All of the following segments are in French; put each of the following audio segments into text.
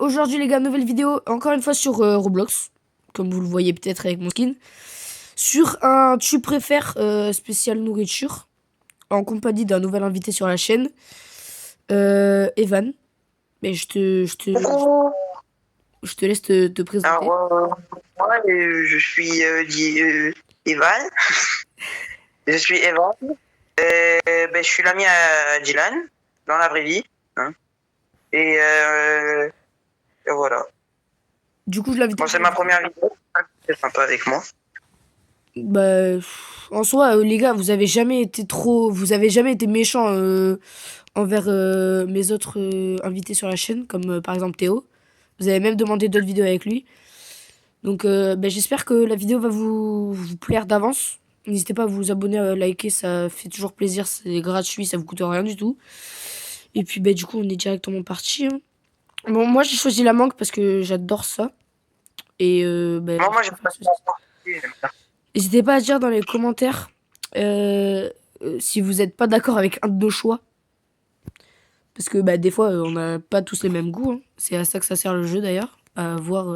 Aujourd'hui les gars, nouvelle vidéo, encore une fois sur Roblox, comme vous le voyez peut-être avec mon skin, sur un tu préfères spécial nourriture, en compagnie d'un nouvel invité sur la chaîne, Evan. Mais Coucou. je te laisse te présenter. Alors, moi, je suis Evan. Je suis Evan. Je suis l'ami à Dylan, dans la vraie vie. Hein. Et, et voilà. Du coup je l'invite Bon, dans c'est la ma vidéo. première vidéo. C'est sympa avec moi. Bah, en soi, les gars, vous avez jamais été méchants envers mes autres invités sur la chaîne, comme par exemple Théo. Vous avez même demandé d'autres vidéos avec lui. Donc j'espère que la vidéo va vous plaire d'avance. N'hésitez pas à vous abonner, à liker, ça fait toujours plaisir, c'est gratuit, ça vous coûte rien du tout. Et puis du coup on est directement parti, hein. Bon, moi j'ai choisi la mangue parce que j'adore ça. Et Moi, j'ai j'espère faire pas ceci. N'hésitez pas à dire dans les commentaires si vous n'êtes pas d'accord avec un de nos choix. Parce que des fois on n'a pas tous les mêmes goûts, hein. C'est à ça que ça sert le jeu d'ailleurs, à voir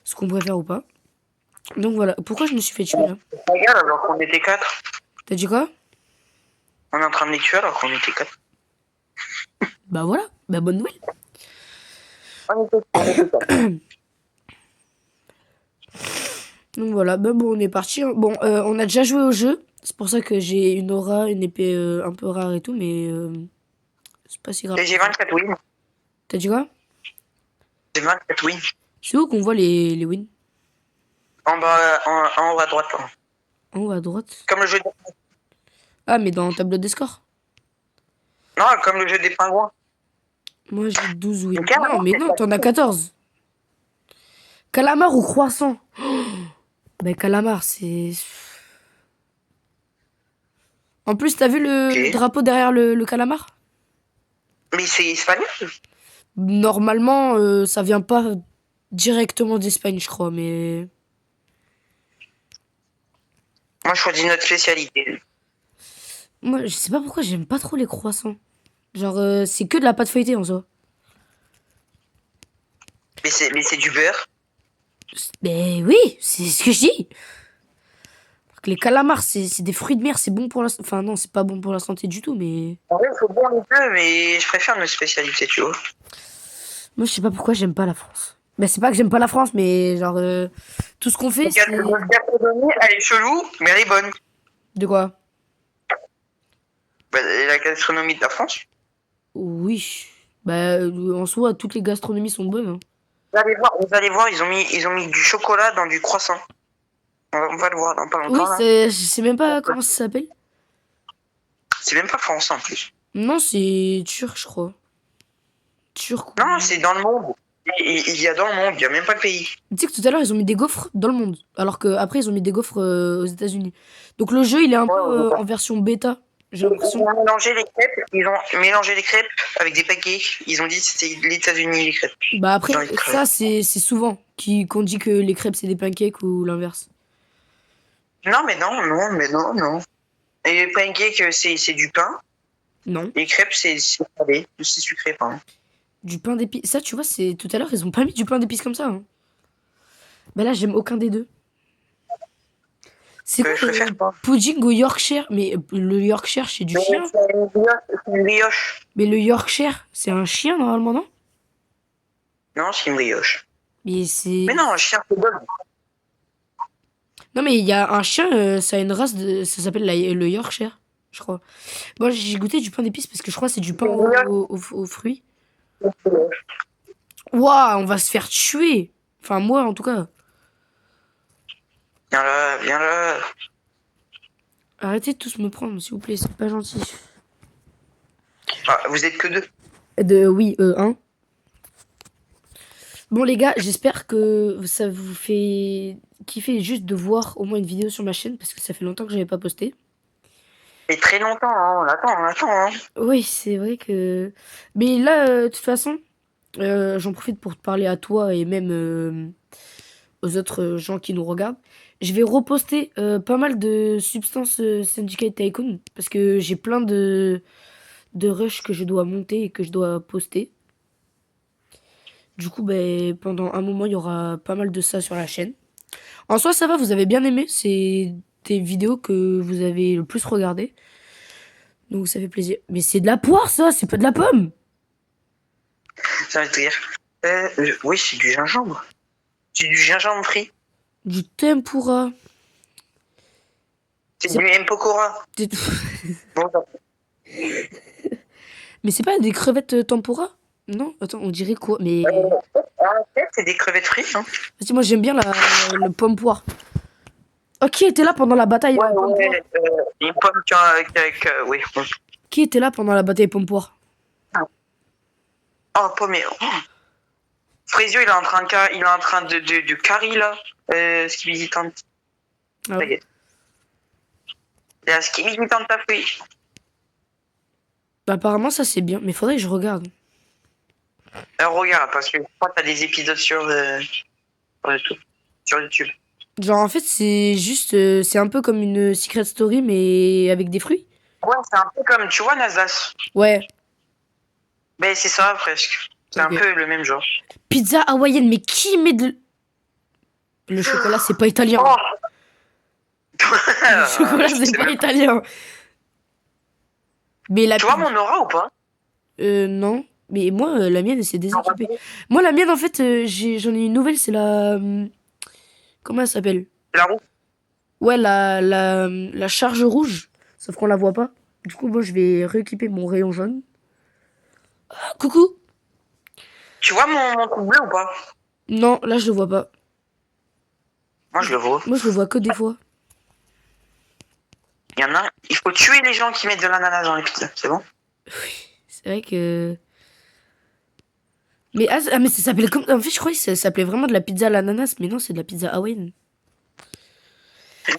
ce qu'on préfère ou pas. Donc voilà, pourquoi je me suis fait tuer là? Regarde, alors qu'on était 4. T'as dit quoi? On est en train de les tuer alors qu'on était 4. Bah voilà, bonne nouvelle. On était 4. Donc voilà, bon, on est parti, hein. Bon, on a déjà joué au jeu. C'est pour ça que j'ai une aura, une épée un peu rare et tout, mais c'est pas si grave Et que j'ai ça. 24 wins. T'as dit quoi? J'ai 24 wins. C'est où qu'on voit les wins? En bas, en haut à droite. Là. En haut à droite. Comme le jeu Ah, mais dans le tableau des scores. Non, comme le jeu des pingouins. Moi j'ai 12 Mais wins. Non, carrément, mais non, t'en as 14. Calamar ou croissant? Calamar, c'est... En plus, t'as vu le ok. drapeau derrière le calamar? Mais c'est espagnol. Normalement, ça vient pas directement d'Espagne, je crois, mais... Moi, je choisis notre spécialité. Moi, je sais pas pourquoi j'aime pas trop les croissants. Genre, c'est que de la pâte feuilletée en soi. Mais c'est du beurre. Mais oui, c'est ce que je dis. Alors que les calamars, c'est des fruits de mer, c'est bon pour la... Enfin non, c'est pas bon pour la santé du tout, mais... En vrai, il faut boire un peu, mais je préfère notre spécialité, tu vois. Moi, je sais pas pourquoi j'aime pas la France. C'est pas que j'aime pas la France, mais genre, tout ce qu'on fait, c'est... Notre gastronomie, elle est chelou, mais elle est bonne. De quoi? La gastronomie de la France. Oui. En soi, toutes les gastronomies sont bonnes, hein. Vous allez voir, ils ont mis du chocolat dans du croissant. On va le voir dans pas Oui, longtemps, là. je sais même pas comment ça s'appelle. C'est même pas français, en plus. Non, c'est turc, je crois. Turc Non, ou... c'est dans le monde. Il y a dans le monde, il y a même pas le pays. Tu sais que tout à l'heure, ils ont mis des gaufres dans le monde. Alors qu'après, ils ont mis des gaufres aux États-Unis. Donc le jeu, il est un peu Ouais, en version bêta. J'ai Ils l'impression. ont mélangé les crêpes, ils ont mélangé les crêpes avec des pancakes. Ils ont dit que c'était les États-Unis, les crêpes. Après, J'ai envie de crever. ça, c'est souvent qu'on dit que les crêpes, c'est des pancakes ou l'inverse. Non, mais non, non, mais non, non. Et les pancakes, c'est du pain. Non. Les crêpes, c'est salé, c'est sucré, pardon. Du pain d'épices. Ça, tu vois, c'est tout à l'heure, ils ont pas mis du pain d'épices comme ça, hein. Là, j'aime aucun des deux. C'est quoi Je préfère pas. pudding au Yorkshire? Mais le Yorkshire, c'est du Mais chien. c'est une brioche. Mais le Yorkshire, c'est un chien, normalement, non? Non, c'est une brioche. Mais c'est... Mais non, un chien, c'est bon. Non, mais il y a un chien, ça a une race de... Ça s'appelle le Yorkshire, je crois. Moi, j'ai goûté du pain d'épices parce que je crois que c'est du pain C'est une brioche. aux fruits. Waouh, on va se faire tuer. Enfin, moi, en tout cas. Viens là, viens là. Arrêtez de tous me prendre, s'il vous plaît, c'est pas gentil. Ah, vous êtes que deux. Oui, un. Bon, les gars, j'espère que ça vous fait kiffer juste de voir au moins une vidéo sur ma chaîne parce que ça fait longtemps que j'avais pas posté. Mais très longtemps, hein. On attend, hein. Oui, c'est vrai que... Mais là, de toute façon, j'en profite pour te parler à toi et même aux autres gens qui nous regardent. Je vais reposter pas mal de Substance Syndicate Tycoon parce que j'ai plein de rushs que je dois monter et que je dois poster. Du coup, ben, pendant un moment, il y aura pas mal de ça sur la chaîne. En soi, ça va, vous avez bien aimé. C'est des vidéos que vous avez le plus regardées. Donc ça fait plaisir. Mais c'est de la poire, ça, c'est pas de la pomme. Ça veut dire. Oui, c'est du gingembre. C'est du gingembre frit. Du tempura. C'est C'est- du mpokora. c'est- Bon, Mais c'est pas des crevettes tempura? Non? Attends, on dirait quoi? Mais. c'est des crevettes frites. Hein. Vas-y, moi j'aime bien le pomme poire. Oh, qui était là pendant la bataille pomme poire? Une pomme avec oui. Qui était là pendant la bataille pomme poire? Oh, pomme. Oh. Frésio, il est en train de carry là. Skibidi tante. Ah ouais. La skibidi tante à fruits. Bah, apparemment, ça c'est bien. Mais faudrait que je regarde. Alors regarde, parce que je crois que t'as des épisodes sur YouTube. Sur YouTube. Genre, en fait, c'est juste. C'est un peu comme une secret story, mais avec des fruits. Ouais, c'est un peu comme, tu vois, Nasdaq. Ouais. Ben, c'est ça, presque. C'est Ok. un peu le même genre. Pizza hawaïenne, mais qui met de. Le chocolat, c'est pas italien. Oh Le chocolat, c'est pas italien. Mais la Tu vois mon aura ou pas? non. Mais moi, la mienne, elle s'est déséquipée. Moi, la mienne, en fait, j'en ai une nouvelle, c'est la. Comment elle s'appelle? La roue. Ouais, la charge rouge. Sauf qu'on la voit pas. Du coup, moi, je vais rééquiper mon rayon jaune. Ah, coucou! Tu vois mon truc bleu ou pas? Non, là, je le vois pas. Moi, je le vois. Moi, je le vois que des fois. Il y en a. Il faut tuer les gens qui mettent de l'ananas dans les pizzas. C'est bon? C'est vrai que. Mais, mais ça s'appelait comme. En fait, je croyais que ça s'appelait vraiment de la pizza à l'ananas. Mais non, c'est de la pizza hawaïenne.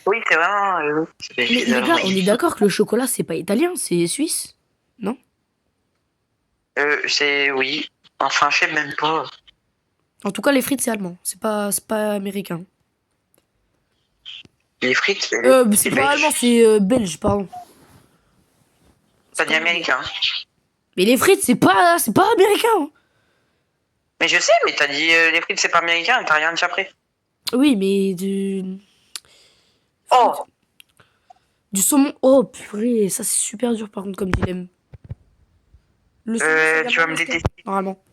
Oui, c'est vraiment. Mais les gars, on est d'accord que le chocolat, c'est pas italien, c'est suisse? Non? C'est. Oui. Enfin, je sais même pas. En tout cas, les frites, c'est allemand. C'est pas américain. Les frites, C'est pas allemand, c'est belge, pardon. ça dit américain. Mais les frites, c'est pas américain. Hein. Mais je sais, mais t'as dit les frites, c'est pas américain, t'as rien dit après. Oui, mais du. Oh! Du saumon. Oh, purée, ça c'est super dur par contre comme dilemme. Le saumon, ça Tu vient vas me pas détester. normalement.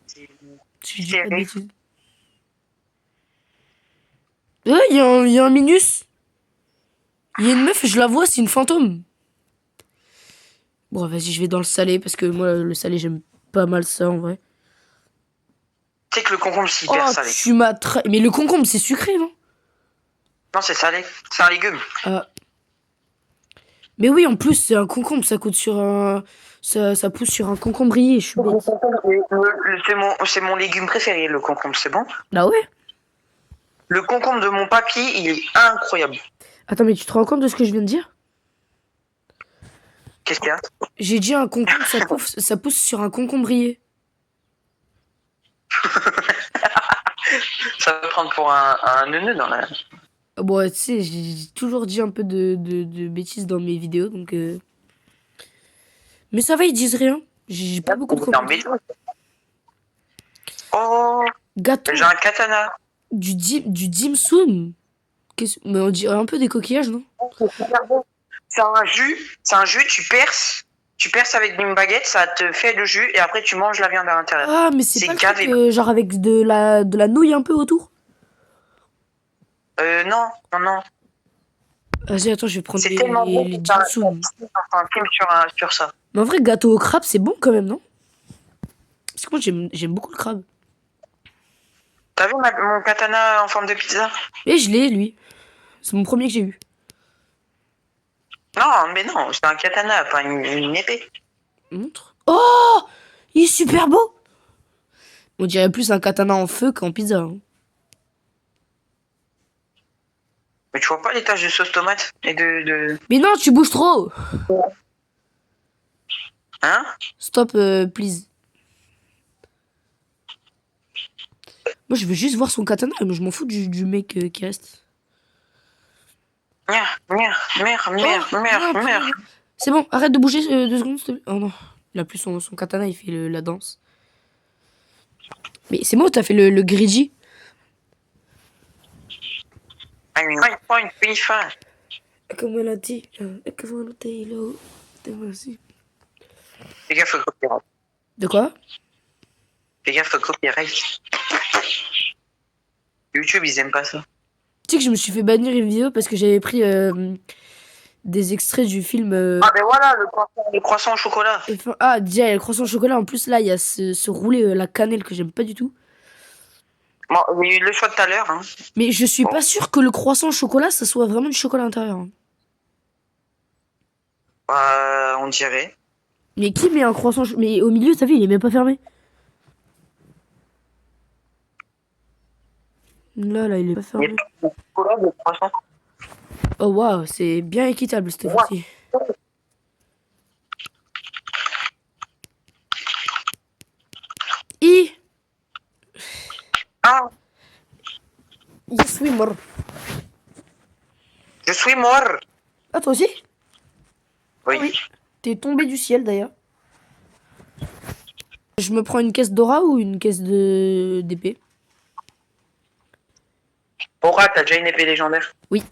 Si je dis pas de Serré. bêtises. Il y a un Minus. Il y a une meuf, je la vois, c'est une fantôme. Bon, vas-y, je vais dans le salé parce que moi, le salé, j'aime pas mal ça en vrai. Tu sais que le concombre, c'est hyper Oh, salé. tu m'as Mais le concombre, c'est sucré, non? Non, c'est salé. C'est un légume. Ah. Mais oui, en plus, c'est un concombre, ça coûte sur un. Ça pousse sur un concombrier, je suis bête. C'est mon légume préféré, le concombre, c'est bon? Bah ouais. Le concombre de mon papy, il est incroyable. Attends, mais tu te rends compte de ce que je viens de dire? Qu'est-ce qu'il y a? J'ai dit un concombre, ça pousse sur un concombrier. Ça va prendre pour un neuneu dans la... Bon, tu sais, j'ai toujours dit un peu de bêtises dans mes vidéos, donc... Mais ça va, ils disent rien. J'ai pas beaucoup de commentaires. Oh, Gâteau j'ai un katana. du dim sum. Mais on dirait un peu des coquillages, non? C'est un jus, tu perces avec une baguette, ça te fait le jus et après tu manges la viande à l'intérieur. Ah, mais c'est pas le gavé. truc, genre avec de la nouille un peu autour? Non, non, non. Vas-y, attends, je vais prendre C'est tellement bon. les dim sum. Un film sur ça. Mais en vrai, gâteau au crabe, c'est bon quand même, non? Parce que moi, j'aime beaucoup le crabe. T'as vu mon katana en forme de pizza? Et je l'ai, lui. C'est mon premier que j'ai eu. Non, mais non, c'est un katana, pas une épée. Montre. Oh! Il est super beau! On dirait plus un katana en feu qu'en pizza. Hein. Mais tu vois pas les taches de sauce tomate et de... Mais non, tu bouges trop! Hein? Stop, please. Moi, je veux juste voir son katana, mais je m'en fous du mec qui reste. Merde. C'est bon, arrête de bouger 2 secondes, s'il te plaît. Oh non, il a plus son katana, il fait la danse. Mais c'est moi, t'as fait le Grigi. I'm 9.35. Comme elle a dit, comment le Taylor. Fais gaffe au copyright. De quoi? Fais gaffe au copyright. YouTube, ils aiment pas ça. Tu sais que je me suis fait bannir une vidéo parce que j'avais pris des extraits du film. Ah, ben voilà, le croissant au chocolat. Ah, déjà, il y a le croissant au chocolat. En plus, là, il y a ce roulé, la cannelle que j'aime pas du tout. Bon, il y a eu le choix tout à l'heure. Hein. Mais je suis pas sûr que le croissant au chocolat, ça soit vraiment du chocolat à l'intérieur. Hein. On dirait. Mais qui met un croissant Mais au milieu, t'as vu, il est même pas fermé. Là, il est pas Il y fermé. a pas de chocolat, de croissant. Oh waouh, c'est bien équitable cette fois-ci. I Ah, Je suis mort. je suis mort. Ah, toi aussi? Oui. Oui. T'es tombé du ciel d'ailleurs. Je me prends une caisse d'aura ou une caisse de d'épée? Aura, t'as déjà une épée légendaire? Oui.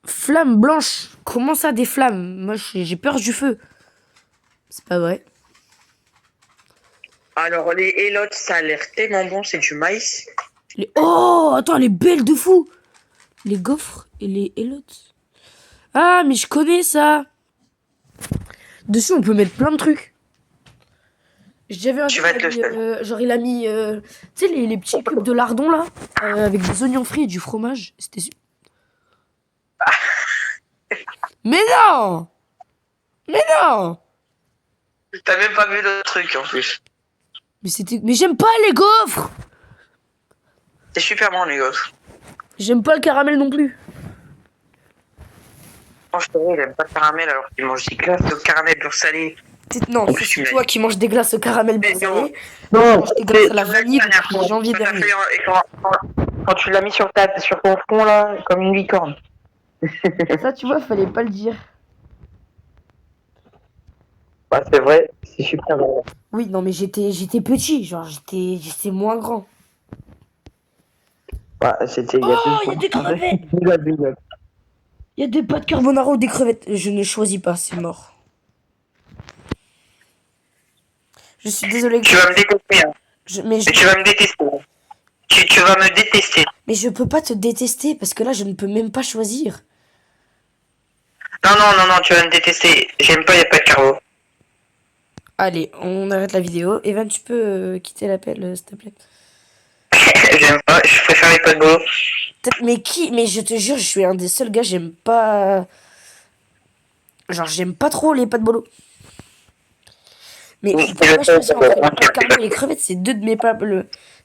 Flamme blanche. Comment ça, des flammes? Moi, j'ai peur du feu. C'est pas vrai. Alors, les élotes, ça a l'air tellement bon, c'est du maïs. Oh, attends, elle est belle de fou. Les gaufres et les élotes. Ah, mais je connais ça. Dessus, on peut mettre plein de trucs. J'ai vu un Tu truc, vas être le seul. genre il a mis, tu sais, les petits cubes de lardon là, avec des oignons frits et du fromage. C'était super. Mais non! Mais non! T'as même pas vu le truc en plus. Mais j'aime pas les gaufres! C'est super bon, les gosses. J'aime pas le caramel non plus. Franchement, il aime pas le caramel alors qu'il mange des glaces de caramel beurre salé. Non, En plus, c'est tu toi qui manges des glaces au caramel Mais beurre salé. non, Mange des glaces à la vanille depuis janvier dernier. Quand tu l'as mis sur ton front là, comme une licorne. Ça, tu vois, fallait pas le dire. Ouais, c'est vrai, c'est super bon. Oui, non, mais j'étais petit, genre j'étais moins grand. Ouais, c'était il y a Oh, il y a 2 ans. des crevettes! Il y a des pâtes carbonara ou des crevettes. Je ne choisis pas, c'est mort. Je suis désolé. Tu vas me détester, hein. Mais tu vas me détester. Tu vas me détester. Mais je peux pas te détester parce que là, je ne peux même pas choisir. Non, non, non, non, tu vas me détester. J'aime pas les pâtes carbo. Allez, on arrête la vidéo. Evan, tu peux quitter l'appel, s'il te plaît. J'aime pas, je préfère les pâtes bolo. Mais qui? Mais je te jure, je suis un des seuls gars, j'aime pas. Genre, j'aime pas trop les pâtes bolo. Mais Oui, je peux pas choisir entre les pâtes carbo et les crevettes, c'est deux de mes plats.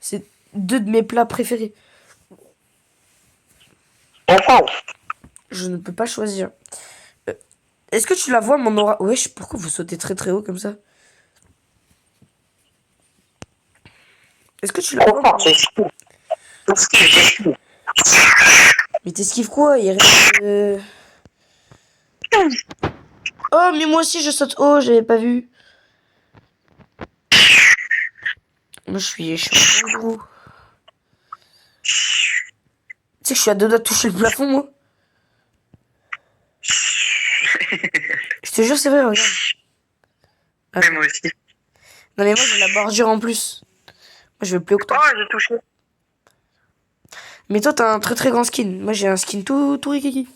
C'est deux de mes plats préférés. Enfin. Je ne peux pas choisir. Est-ce que tu la vois, mon aura? Wesh, pourquoi vous sautez très très haut comme ça? Est-ce que tu la vois? Enfin, c'est Mais t'esquives quoi? Il reste. Oh, mais moi aussi je saute haut, j'avais pas vu. Moi je suis un gros. Tu sais que je suis à deux doigts de toucher le plafond, moi. Je te jure, c'est vrai, regarde. Ouais, moi aussi. Non, mais moi j'ai la bordure en plus. Moi je veux plus haut que toi. Oh, j'ai touché. Mais toi t'as un très très grand skin. Moi j'ai un skin tout rikiki.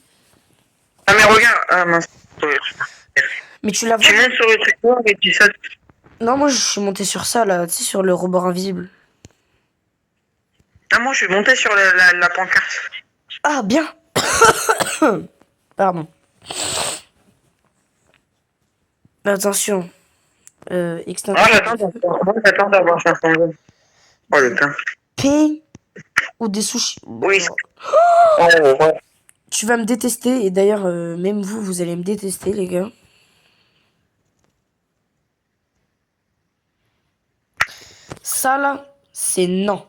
Ah, mais regarde. Ah, mince. Mais tu la vois? Tu montes sur le truc noir et tu sautes. Non, moi je suis monté sur ça là, tu sais, sur le rebord invisible. Ah, moi, je suis monté sur la pancarte. Ah, bien. Pardon. Attention. Extinction. Moi, j'attends d'avoir 500 gold. Oh, le pain. Pain ou des sushis. Oui. D'accord. Oh, ouais. Tu vas me détester et d'ailleurs, même vous, vous allez me détester, les gars. Ça là, c'est non.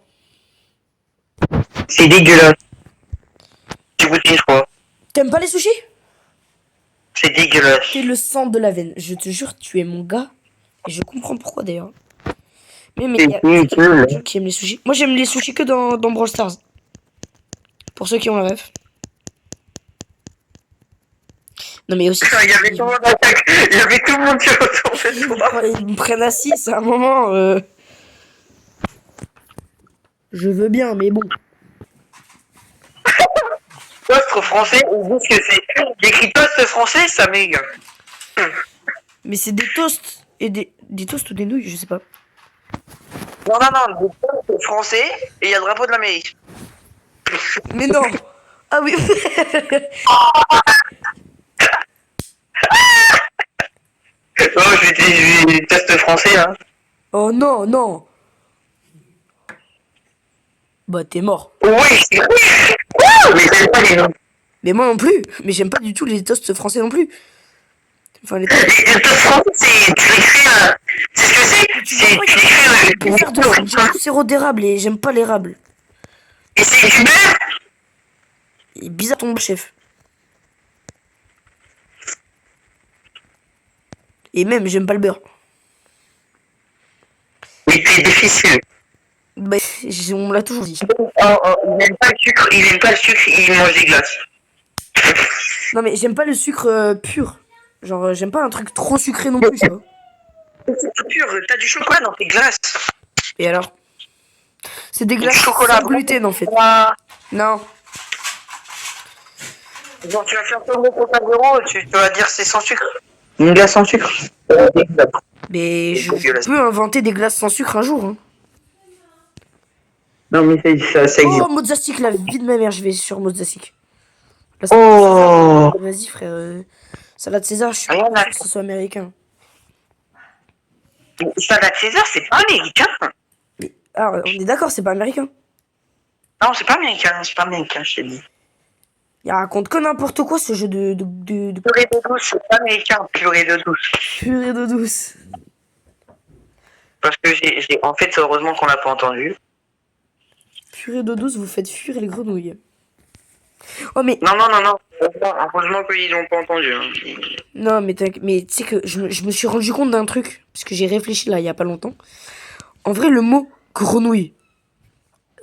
C'est dégueulasse. Tu goûtes une fois. T'aimes pas les sushis? C'est dégueulasse. T'es le sang de la veine. Je te jure, tu es mon gars. Et je comprends pourquoi d'ailleurs. Mais C'est il y a nul. des gens qui aiment les sushis. Moi j'aime les sushis que dans Brawl Stars. Pour ceux qui ont la ref. Non mais aussi. Il y avait tout le monde attaque. Il y avait tout le monde qui retournait de toi. Ils me prennent à 6 à un moment. Je veux bien, mais bon. Toast français, ils disent que c'est. J'écris toast français, ça m'égare. Mais c'est des toasts. Et des toasts ou des nouilles, je sais pas. Non, non, non, des toasts français et il y a le drapeau de l'Amérique. Mais non. Ah oui. Oh, je vais toast français, hein. Oh non, non. Bah t'es mort. Oui, c'est oui. Mais c'est pas les gens. Mais moi non plus. Mais j'aime pas du tout les toasts français non plus. Enfin les toasts. Le toast français, c'est. Tu écris un. C'est ce que c'est. Tu vois pas Tu qu'ils écris pour faire de du sirop d'érable et j'aime pas l'érable. Et c'est du beurre. Il est bizarre ton chef. Et même j'aime pas le beurre. Oui, c'est difficile. Bah on me l'a toujours dit. Oh, oh, il n'aime pas le sucre, il mange des glaces. Non mais j'aime pas le sucre pur. Genre j'aime pas un truc trop sucré non plus, tu vois. C'est pur, t'as du chocolat dans tes glaces. Et alors? C'est des Du glaces chocolat sans gluten en fait. Ah, Non. genre, tu vas faire ton gros Coca Zéro, tu vas dire c'est sans sucre. Une glace sans sucre. Mais C'est je dégueulasse. peux inventer des glaces sans sucre un jour. Hein. Non, mais ça existe. Oh, Mozastic, la vie de ma mère, je vais sur Mozastic. Oh, Vas-y, frère. Salade César, je suis rien pas à. sûr que ce soit américain. Salade César, c'est pas américain. Mais, ah, on est d'accord, c'est pas américain. Non, c'est pas américain, je t'ai dit. Il raconte que n'importe quoi ce jeu de Purée d'eau douce, c'est pas américain, purée d'eau douce. purée d'eau douce. Parce que en fait, heureusement qu'on l'a pas entendu. Purée d'eau douce, vous faites fuir les grenouilles. Oh, mais. Non, non, non, non. Heureusement qu'ils l'ont pas entendu. Hein. Non, mais tu sais que je me suis rendu compte d'un truc. Parce que j'ai réfléchi là, il y a pas longtemps. En vrai, le mot grenouille,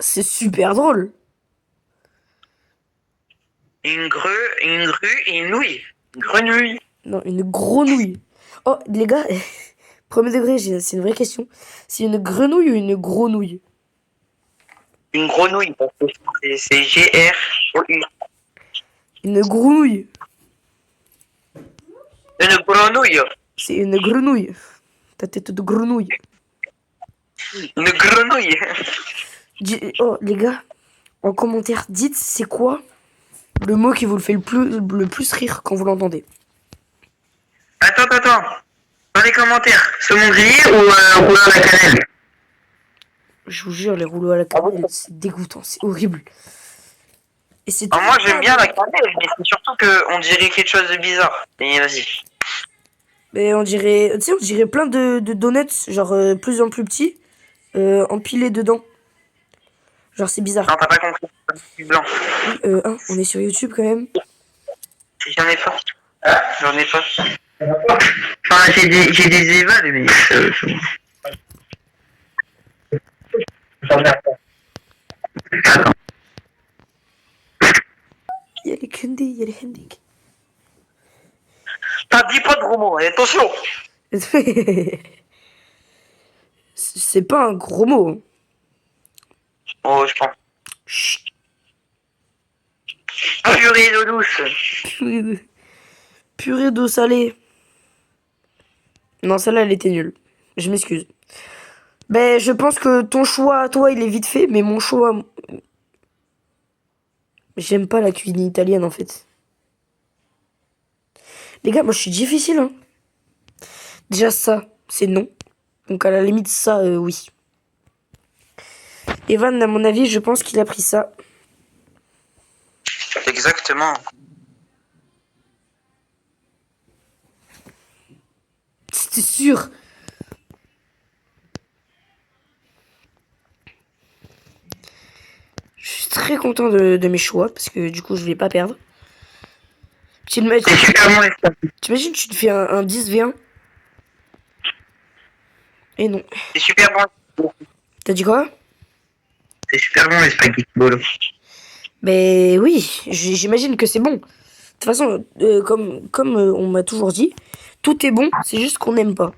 c'est super drôle. Une grue et une nouille. Grenouille. Non, une grenouille. Oh, les gars, premier degré, c'est une vraie question. C'est une grenouille ou une grenouille? Une grenouille, parce que c'est G-R-O-U. Une grenouille. Une grenouille. C'est une grenouille. Ta tête de grenouille. Une grenouille. Oh, les gars, en commentaire, dites c'est quoi le mot qui vous le fait le plus rire quand vous l'entendez. Attends. Dans les commentaires, saumon grillé ou rouleau à la cannelle? Je vous jure, les rouleaux à la cannelle, c'est dégoûtant, c'est horrible. Et c'est Alors moi j'aime bien la cannelle, mais c'est surtout qu'on dirait quelque chose de bizarre. Et vas-y. Mais on dirait, tu sais, on dirait plein de donuts, genre plus en plus petits, empilés dedans. Genre c'est bizarre. Non, t'as pas compris. C'est blanc. Oui, on est sur YouTube quand même. J'en ai pas. J'en ai pas. Enfin, j'ai des évals, mais c'est bon. Il y a les candy, il y a les hendik. T'as dit pas de gros mots, attention. C'est pas un gros mot. Hein. Oh, je pense. Chut. Purée d'eau douce. Purée d'eau salée. Non, celle-là, elle était nulle. Je m'excuse. Ben, je pense que ton choix, toi, il est vite fait, mais mon choix... J'aime pas la cuisine italienne, en fait. Les gars, moi, je suis difficile, hein. Déjà, ça, c'est non. Donc, à la limite, ça, oui. Evan, à mon avis, je pense qu'il a pris ça. Exactement. C'était sûr. Je suis très content de mes choix, parce que du coup, je vais pas perdre. T'imagines, tu te fais un 10v1. Et non. C'est super bon. T'as dit quoi? C'est super bon les spaghettis bolo. Mais oui, j'imagine que c'est bon. De toute façon, comme on m'a toujours dit, tout est bon, c'est juste qu'on n'aime pas.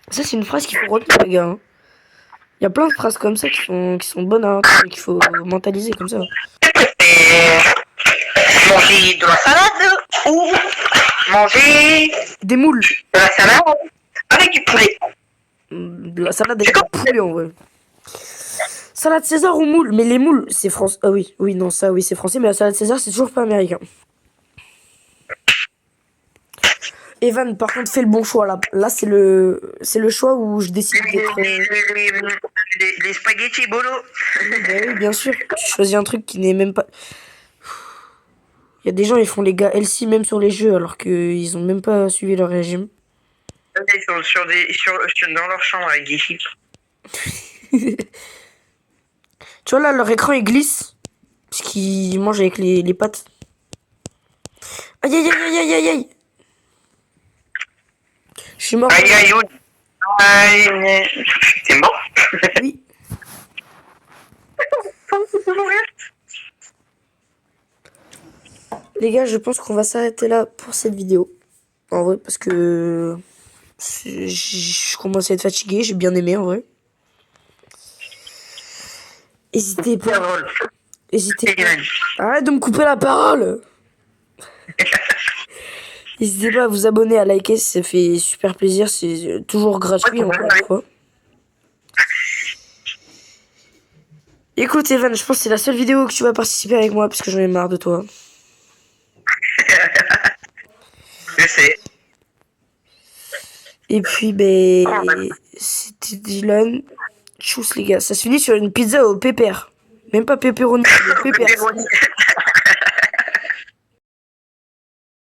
Ça, c'est une phrase qu'il faut retenir, les gars. Hein. Il y a plein de phrases comme ça qui sont bonnes à entendre et qu'il faut mentaliser comme ça. Et manger de la salade ou manger Des moules. de la salade avec du poulet. De la salade avec du poulet, en vrai. Salade César ou moule? Mais les moules, c'est français. Ah oui, oui, non, ça, oui, c'est français, mais la salade César, c'est toujours pas américain. Evan, par contre, fais le bon choix, là. Là, c'est le choix où je décide d'être... Les spaghettis bolo. Bah oui, bien sûr. Tu choisis un truc qui n'est même pas... Il y a des gens, ils font les gars healthy même sur les jeux, alors qu'ils ont même pas suivi leur régime. Dans leur chambre avec des chips. Tu vois, là, leur écran, il glisse. Parce qu'ils mangent avec les pattes. Aïe, aïe, aïe, aïe, aïe, aïe. Je suis mort. Aïe aïe aïe. C'est mort. Oui. Les gars, je pense qu'on va s'arrêter là pour cette vidéo. En vrai, parce que je commence à être fatigué, j'ai bien aimé en vrai. Hésitez pas. Hésitez pas. Arrête de me couper la parole. N'hésitez pas à vous abonner, à liker, ça fait super plaisir, c'est toujours gratuit encore une fois. Écoute Evan, je pense que c'est la seule vidéo que tu vas participer avec moi parce que j'en ai marre de toi. Je sais. Et puis c'était Dylan. Tchuss les gars, ça se finit sur une pizza au pépère. Même pas pepperoni, mais pépère.